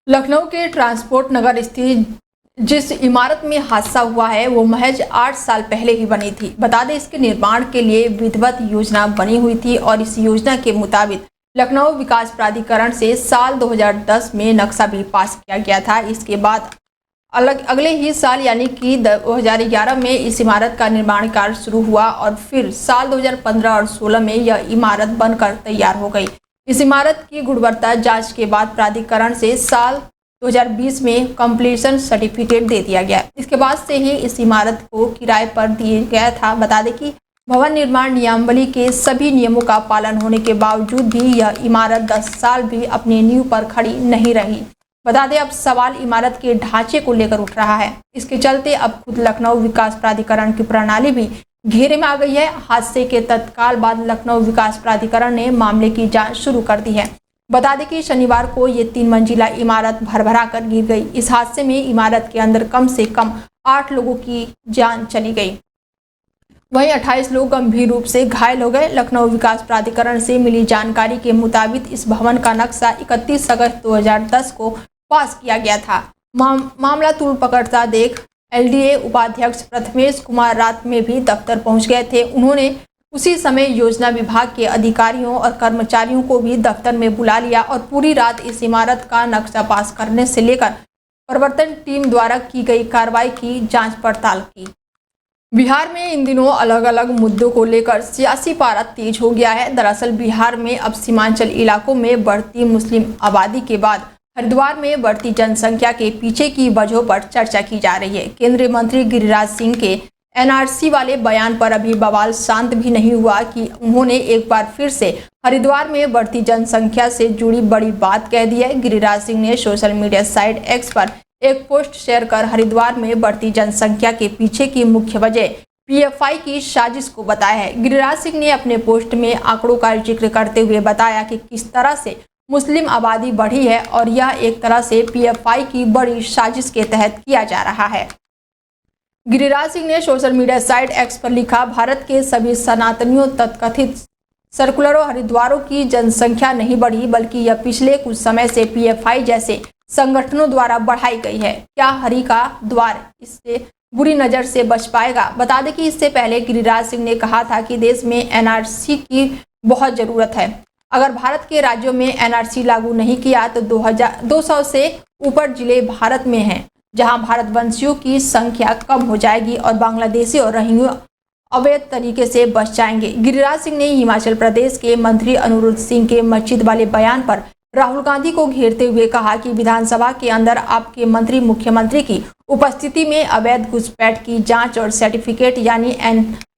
लखनऊ के ट्रांसपोर्ट नगर स्थित जिस इमारत में हादसा हुआ है वो महज 8 साल पहले ही बनी थी। बता दें, इसके निर्माण के लिए विधिवत योजना बनी हुई थी और इस योजना के मुताबिक लखनऊ विकास प्राधिकरण से साल 2010 में नक्शा भी पास किया गया था। इसके बाद अगले ही साल यानी कि 2011 में इस इमारत का निर्माण कार्य शुरू हुआ और फिर साल 2015 और 16 में यह इमारत बनकर तैयार हो गई। इस इमारत की गुणवत्ता जांच के बाद प्राधिकरण से साल 2020 में कंप्लीशन सर्टिफिकेट दे दिया गया। इसके बाद से ही इस इमारत को किराए पर दिया गया था। बता दें कि भवन निर्माण नियमावली के सभी नियमों का पालन होने के बावजूद भी यह इमारत 10 साल भी अपनी नींव पर खड़ी नहीं रही। बता दें, अब सवाल इमारत के ढांचे को लेकर उठ रहा है। इसके चलते अब खुद लखनऊ विकास प्राधिकरण की प्रणाली भी घेरे में आ गई है। हादसे के तत्काल बाद लखनऊ विकास प्राधिकरण ने मामले की जांच शुरू कर दी है। बता दें कि शनिवार को ये 3 मंजिला इमारत भरभरा कर गिर गई। इस हादसे में इमारत के अंदर कम से कम 8 लोगों की जान चली गई, वहीं 28 लोग गंभीर रूप से घायल हो गए। लखनऊ विकास प्राधिकरण से मिली जानकारी के मुताबिक इस भवन का नक्शा 31 अगस्त 2010 को पास किया गया था। मामला तूल पकड़ता देख LDA उपाध्यक्ष प्रथमेश कुमार रात में भी दफ्तर पहुंच गए थे। उन्होंने उसी समय योजना विभाग के अधिकारियों और कर्मचारियों को भी दफ्तर में बुला लिया और पूरी रात इस इमारत का नक्शा पास करने से लेकर प्रवर्तन टीम द्वारा की गई कार्रवाई की जांच पड़ताल की। बिहार में इन दिनों अलग अलग मुद्दों को लेकर सियासी पारा तेज हो गया है। दरअसल बिहार में अब सीमांचल इलाकों में बढ़ती मुस्लिम आबादी के बाद हरिद्वार में बढ़ती जनसंख्या के पीछे की वजहों पर चर्चा की जा रही है। केंद्रीय मंत्री गिरिराज सिंह के NRC वाले बयान पर अभी बवाल शांत भी नहीं हुआ कि उन्होंने एक बार फिर से हरिद्वार में बढ़ती जनसंख्या से जुड़ी बड़ी बात कह दी है। गिरिराज सिंह ने सोशल मीडिया साइट X पर एक पोस्ट शेयर कर हरिद्वार में बढ़ती जनसंख्या के पीछे की मुख्य वजह PFI की साजिश को बताया है। गिरिराज सिंह ने अपने पोस्ट में आंकड़ों का जिक्र करते हुए बताया कि किस तरह से मुस्लिम आबादी बढ़ी है और यह एक तरह से PFI की बड़ी साजिश के तहत किया जा रहा है। गिरिराज सिंह ने सोशल मीडिया साइट X पर लिखा, भारत के सभी सनातनियों तथाकथित सर्कुलरों हरिद्वारों की जनसंख्या नहीं बढ़ी, बल्कि यह पिछले कुछ समय से PFI जैसे संगठनों द्वारा बढ़ाई गई है। क्या हरि का द्वार इससे बुरी नज़र से बच पाएगा? बता दें कि इससे पहले गिरिराज सिंह ने कहा था कि देश में NRC की बहुत ज़रूरत है। अगर भारत के राज्यों में NRC लागू नहीं किया तो 200 से ऊपर जिले भारत में हैं, जहां भारतवंशियों की संख्या कम हो जाएगी और बांग्लादेशी और रोहिंग्या अवैध तरीके से बच जाएंगे। गिरिराज सिंह ने हिमाचल प्रदेश के मंत्री अनुरुद्ध सिंह के मस्जिद वाले बयान पर राहुल गांधी को घेरते हुए कहा कि विधानसभा के अंदर आपके मंत्री मुख्यमंत्री की उपस्थिति में अवैध घुसपैठ की जांच और सर्टिफिकेट यानी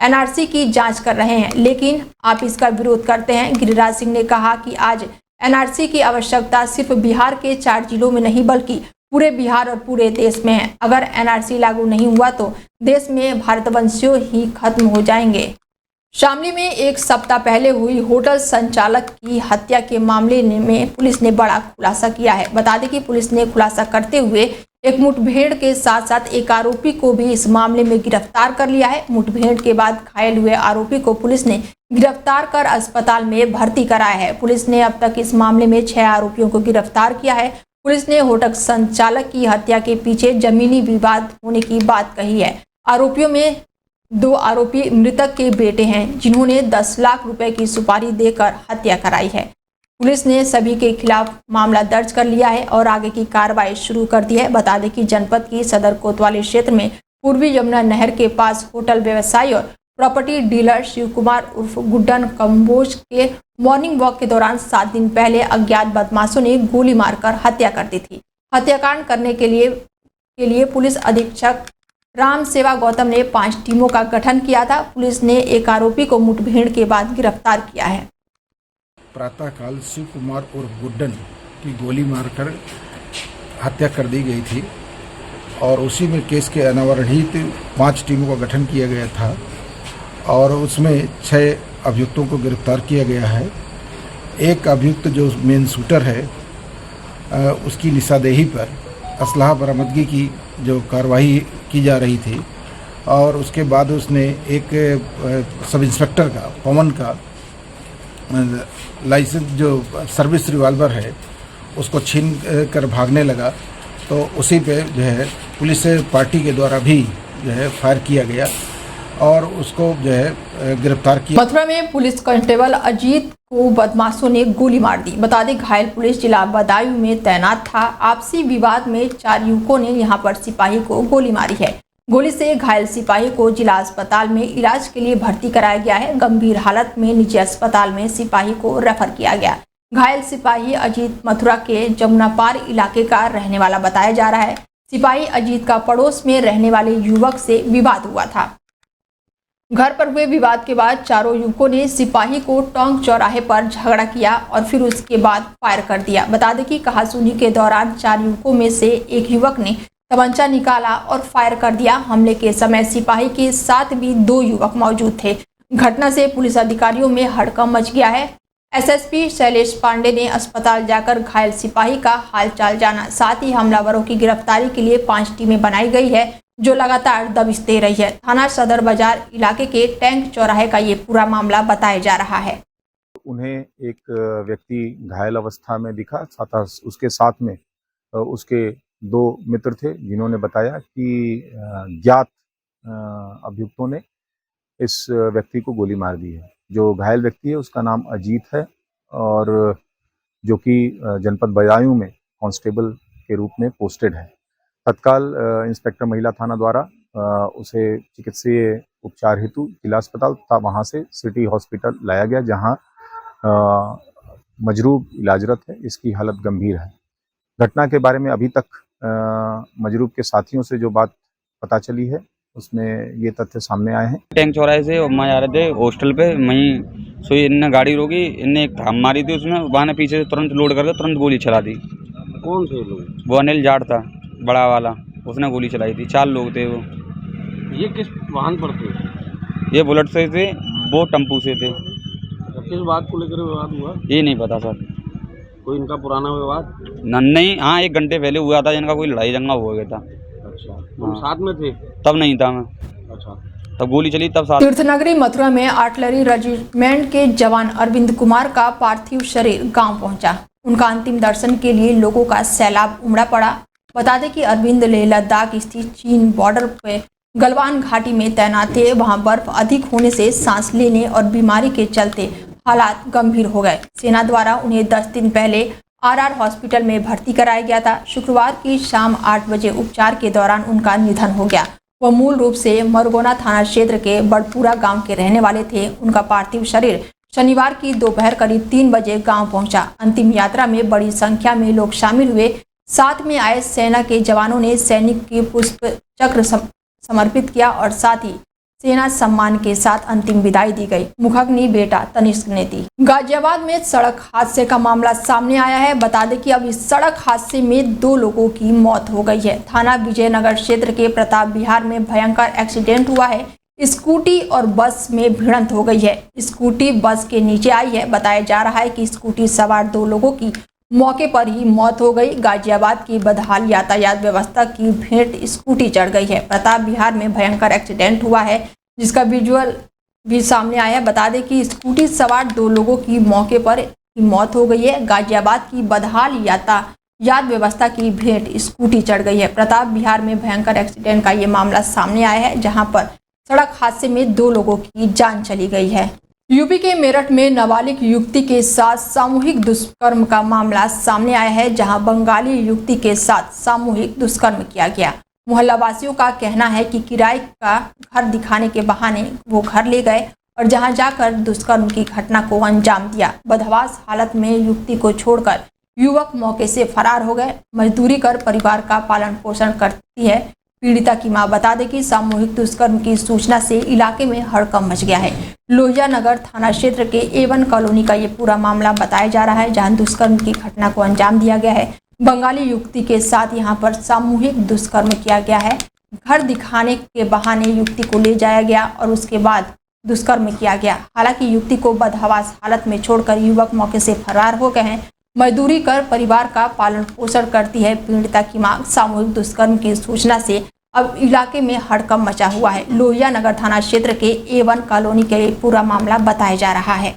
NRC की जांच कर रहे हैं, लेकिन आप इसका विरोध करते हैं। गिरिराज सिंह ने कहा कि आज NRC की आवश्यकता सिर्फ बिहार के 4 जिलों में नहीं बल्कि पूरे बिहार और पूरे देश में है। अगर NRC लागू नहीं हुआ तो देश में भारतवंशियों ही खत्म हो जाएंगे। शामली में एक सप्ताह पहले हुई होटल संचालक की हत्या के मामले में पुलिस ने बड़ा खुलासा किया है। बता दें कि पुलिस ने खुलासा करते हुए एक मुठभेड़ के साथ साथ एक आरोपी को भी इस मामले में गिरफ्तार कर लिया है। मुठभेड़ के बाद घायल हुए आरोपी को पुलिस ने गिरफ्तार कर अस्पताल में भर्ती कराया है। पुलिस ने अब तक इस मामले में 6 आरोपियों को गिरफ्तार किया है। पुलिस ने होटल संचालक की हत्या के पीछे जमीनी विवाद होने की बात कही है। आरोपियों में 2 आरोपी मृतक के बेटे हैं, जिन्होंने 10 लाख रुपए की सुपारी देकर हत्या कराई है। पुलिस ने सभी के खिलाफ मामला दर्ज कर लिया है और आगे की कार्रवाई शुरू कर दी है। बता दें कि जनपद की सदर कोतवाली क्षेत्र में पूर्वी यमुना नहर के पास होटल व्यवसायी और प्रॉपर्टी डीलर शिव कुमार उर्फ गुड्डन कंबोज के मॉर्निंग वॉक के दौरान 7 दिन पहले अज्ञात बदमाशों ने गोली मारकर हत्या कर दी थी। हत्याकांड करने के लिए पुलिस अधीक्षक राम सेवा गौतम ने 5 टीमों का गठन किया था। पुलिस ने एक आरोपी को मुठभेड़ के बाद गिरफ्तार किया है। प्रातःकाल शिव कुमार और गुड्डन की गोली मारकर हत्या कर दी गई थी और उसी में केस के अनावरणित 5 टीमों का गठन किया गया था और उसमें 6 अभियुक्तों को गिरफ्तार किया गया है। एक अभियुक्त जो मेन शूटर है उसकी निशानदेही पर असलहा बरामदगी की जो कार्रवाई की जा रही थी और उसके बाद उसने एक सब इंस्पेक्टर का पवन का लाइसेंस जो सर्विस रिवॉल्वर है उसको छीन कर भागने लगा, तो उसी पे जो है पुलिस पार्टी के द्वारा भी जो है फायर किया गया और उसको जो है गिरफ्तार किया। मथुरा में पुलिस कांस्टेबल अजीत को बदमाशों ने गोली मार दी। बता दें घायल पुलिस जिला बदायूं में तैनात था। आपसी विवाद में 4 युवकों ने यहां पर सिपाही को गोली मारी है। गोली से घायल सिपाही को जिला अस्पताल में इलाज के लिए भर्ती कराया गया है। गंभीर हालत में निजी अस्पताल में सिपाही को रेफर किया गया। घायल सिपाही अजीत मथुरा के जमुनापार इलाके का रहने वाला बताया जा रहा है। सिपाही अजीत का पड़ोस में रहने वाले युवक से विवाद हुआ था। घर पर हुए विवाद के बाद चारों युवकों ने सिपाही को टोंक चौराहे पर झगड़ा किया और फिर उसके बाद फायर कर दिया। बता दें कि कहासुनी के दौरान 4 युवकों में से एक युवक ने तमंचा निकाला और फायर कर दिया। हमले के समय सिपाही के साथ भी 2 युवक मौजूद थे। घटना से पुलिस अधिकारियों में हड़कंप मच गया है। एसएसपी शैलेश पांडे ने अस्पताल जाकर घायल सिपाही का हालचाल जाना। साथ ही हमलावरों की गिरफ्तारी के लिए 5 टीमें बनाई गई है जो लगातार दबिश दे रही है। थाना सदर बाजार इलाके के टैंक चौराहे का ये पूरा मामला बताया जा रहा है। उन्हें एक व्यक्ति घायल अवस्था में दिखा, उसके साथ में उसके 2 मित्र थे जिन्होंने बताया कि ज्ञात अभियुक्तों ने इस व्यक्ति को गोली मार दी है। जो घायल व्यक्ति है उसका नाम अजीत है और जो कि जनपद बदायूं में कांस्टेबल के रूप में पोस्टेड है। तत्काल इंस्पेक्टर महिला थाना द्वारा उसे चिकित्सीय उपचार हेतु जिला अस्पताल तथा वहां से सिटी हॉस्पिटल लाया गया, जहां मजरूब इलाजरत है। इसकी हालत गंभीर है। घटना के बारे में अभी तक मजरूब के साथियों से जो बात पता चली है उसमें ये तथ्य सामने आए हैं। टैंक चौराहे से मैं आ रहे थे हॉस्टल पे, वहीं सोई इनने गाड़ी रोकी, इनने एक थाम मारी थी उसमें, वहाँ पीछे से तुरंत लोड करके तुरंत गोली चला दी। कौन थे लोग? वो अनिल जाट था बड़ा वाला, उसने गोली चलाई थी। 4 लोग थे वो। ये किस वाहन पर थे? ये बुलेट से थे, वो टेम्पू से थे। किस बात को लेकर विवाद हुआ? ये नहीं पता सर। कोई इनका पुराना विवाद? नहीं, हाँ 1 घंटे पहले हुआ था इनका, कोई लड़ाई दंगा हो गया था। अच्छा, तुम साथ में थे? तब नहीं था मैं। अच्छा, तब गोली चली तब साथ। तीर्थनगरी मथुरा में आर्टिलरी रेजिमेंट के जवान अरविंद कुमार का पार्थिव शरीर गांव पहुंचा। उनका अंतिम दर्शन के लिए लोगों का सैलाब उमड़ा पड़ा। बता दें कि अरविंद लेह लद्दाख स्थित चीन बॉर्डर पे गलवान घाटी में तैनात थे। वहां बर्फ अधिक होने से सांस लेने और बीमारी के चलते हालात गंभीर हो गए। सेना द्वारा उन्हें 10 दिन पहले आरआर हॉस्पिटल में भर्ती कराया गया था। शुक्रवार की शाम 8 बजे उपचार के दौरान उनका निधन हो गया। वह मूल रूप से मरगोना थाना क्षेत्र के बड़पुरा गांव के रहने वाले थे। उनका पार्थिव शरीर शनिवार की दोपहर करीब 3 बजे गांव पहुंचा। अंतिम यात्रा में बड़ी संख्या में लोग शामिल हुए। साथ में आए सेना के जवानों ने सैनिक की पुष्प चक्र समर्पित किया और साथ ही सेना सम्मान के साथ अंतिम विदाई दी गई। मुखग्नि बेटा तनिष्क ने दी। गाजियाबाद में सड़क हादसे का मामला सामने आया है। बता दें कि अब इस सड़क हादसे में 2 लोगों की मौत हो गई है। थाना विजयनगर क्षेत्र के प्रताप विहार में भयंकर एक्सीडेंट हुआ है। स्कूटी और बस में भिड़ंत हो गई है। स्कूटी बस के नीचे आई है। बताया जा रहा है कि स्कूटी सवार 2 लोगों की मौके पर ही मौत हो गई। गाजियाबाद की बदहाल यातायात व्यवस्था की भेंट स्कूटी चढ़ गई है। प्रताप विहार में भयंकर एक्सीडेंट हुआ है जिसका विजुअल भी सामने आया है। बता दें कि स्कूटी सवार 2 लोगों की मौके पर ही मौत हो गई है। गाजियाबाद की बदहाल यातायात व्यवस्था की भेंट स्कूटी चढ़ गई है। प्रताप विहार में भयंकर एक्सीडेंट का ये मामला सामने आया है जहां पर सड़क हादसे में 2 लोगों की जान चली गई है। यूपी के मेरठ में नाबालिग युवती के साथ सामूहिक दुष्कर्म का मामला सामने आया है जहां बंगाली युवती के साथ सामूहिक दुष्कर्म किया गया। मोहल्ला वासियों का कहना है कि किराए का घर दिखाने के बहाने वो घर ले गए और जहां जाकर दुष्कर्म की घटना को अंजाम दिया। बदहवास हालत में युवती को छोड़कर युवक मौके से फरार हो गए। मजदूरी कर परिवार का पालन पोषण करती है पीड़िता की मां। बता दें कि सामूहिक दुष्कर्म की सूचना से इलाके में हड़कंप मच गया है। लोहिया नगर थाना क्षेत्र के A1 कॉलोनी का ये पूरा मामला बताया जा रहा है जहां दुष्कर्म की घटना को अंजाम दिया गया है। बंगाली युवती के साथ यहां पर सामूहिक दुष्कर्म किया गया है। घर दिखाने के बहाने युवती को ले जाया गया और उसके बाद दुष्कर्म किया गया। हालांकि युवती को बदहवास हालत में छोड़कर युवक मौके से फरार हो गए हैं। मजदूरी कर परिवार का पालन पोषण करती है पीड़िता की मां। सामूहिक दुष्कर्म की सूचना से अब इलाके में हड़कंप मचा हुआ है। लोहिया नगर थाना क्षेत्र के A1 कॉलोनी के पूरा मामला बताया जा रहा है।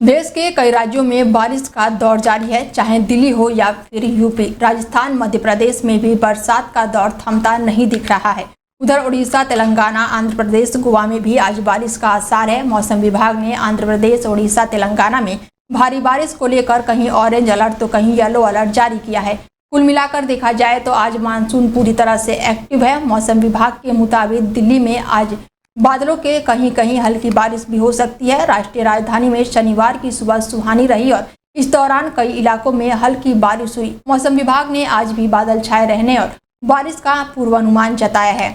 देश के कई राज्यों में बारिश का दौर जारी है, चाहे दिल्ली हो या फिर यूपी, राजस्थान, मध्य प्रदेश में भी बरसात का दौर थमता नहीं दिख रहा है। उधर उड़ीसा, तेलंगाना, आंध्र प्रदेश, गोवा में भी आज बारिश का आसार है। मौसम विभाग ने आंध्र प्रदेश, उड़ीसा, तेलंगाना में भारी बारिश को लेकर कहीं ऑरेंज अलर्ट तो कहीं येलो अलर्ट जारी किया है। कुल मिलाकर देखा जाए तो आज मानसून पूरी तरह से एक्टिव है। मौसम विभाग के मुताबिक दिल्ली में आज बादलों के कहीं कहीं हल्की बारिश भी हो सकती है। राष्ट्रीय राजधानी में शनिवार की सुबह सुहानी रही और इस दौरान कई इलाकों में हल्की बारिश हुई। मौसम विभाग ने आज भी बादल छाए रहने और बारिश का पूर्वानुमान जताया है।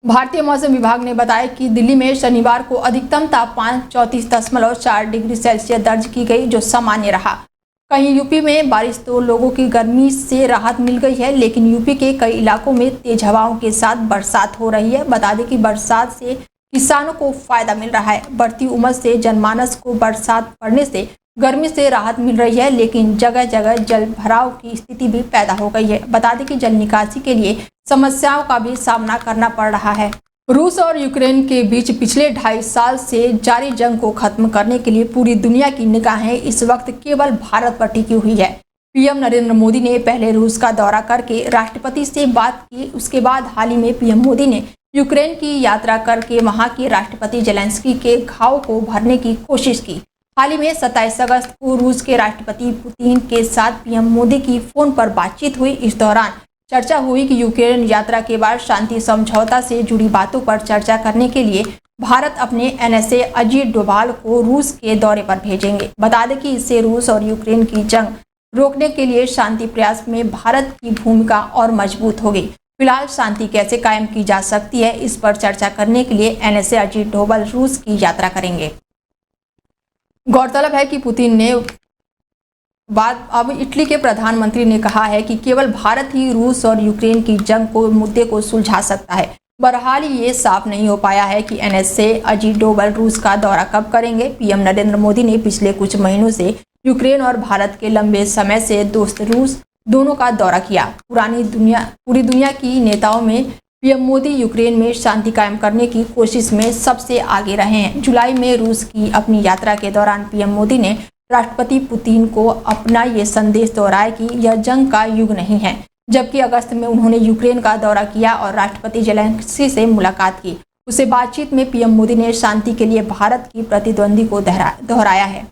भारतीय मौसम विभाग ने बताया कि दिल्ली में शनिवार को अधिकतम तापमान 34.4 डिग्री सेल्सियस दर्ज की गई, जो सामान्य रहा। कहीं यूपी में बारिश तो लोगों की गर्मी से राहत मिल गई है, लेकिन यूपी के कई इलाकों में तेज हवाओं के साथ बरसात हो रही है। बता दें कि बरसात से किसानों को फायदा मिल रहा है। बढ़ती उमस से जनमानस को बरसात पड़ने से गर्मी से राहत मिल रही है, लेकिन जगह जगह जल भराव की स्थिति भी पैदा हो गई है। बता दें कि जल निकासी के लिए समस्याओं का भी सामना करना पड़ रहा है। रूस और यूक्रेन के बीच पिछले 2.5 साल से जारी जंग को खत्म करने के लिए पूरी दुनिया की निगाहें इस वक्त केवल भारत पर टिकी हुई है। पीएम नरेंद्र मोदी ने पहले रूस का दौरा करके राष्ट्रपति से बात की। उसके बाद हाल ही में पीएम मोदी ने यूक्रेन की यात्रा करके वहां के राष्ट्रपति जेलेंस्की के घाव को भरने की कोशिश की। हाल ही में 27 अगस्त को रूस के राष्ट्रपति पुतिन के साथ पीएम मोदी की फोन पर बातचीत हुई। इस दौरान चर्चा हुई कि यूक्रेन यात्रा के बाद शांति समझौता से जुड़ी बातों पर चर्चा करने के लिए भारत अपने एनएसए अजीत डोभाल को रूस के दौरे पर भेजेंगे। बता दें कि इससे रूस और यूक्रेन की जंग रोकने के लिए शांति प्रयास में भारत की भूमिका और मजबूत होगी। फिलहाल शांति कैसे कायम की जा सकती है, इस पर चर्चा करने के लिए एनएसए अजीत डोभाल रूस की यात्रा करेंगे। गौरतलब है कि पुतिन ने अब इटली के प्रधानमंत्री ने कहा है कि केवल भारत ही रूस और यूक्रेन की जंग को मुद्दे को सुलझा सकता है। बहरहाल ये साफ नहीं हो पाया है कि एनएसए अजीत डोभाल रूस का दौरा कब करेंगे। पीएम नरेंद्र मोदी ने पिछले कुछ महीनों से यूक्रेन और भारत के लंबे समय से दोस्त रूस दोनों का दौरा किया। पूरी दुनिया की नेताओं में पीएम मोदी यूक्रेन में शांति कायम करने की कोशिश में सबसे आगे रहे हैं। जुलाई में रूस की अपनी यात्रा के दौरान पीएम मोदी ने राष्ट्रपति पुतिन को अपना ये संदेश दोहराया कि यह जंग का युग नहीं है, जबकि अगस्त में उन्होंने यूक्रेन का दौरा किया और राष्ट्रपति जेलेंस्की से मुलाकात की। उसे बातचीत में पीएम मोदी ने शांति के लिए भारत की प्रतिद्वंदी को दोहराया है।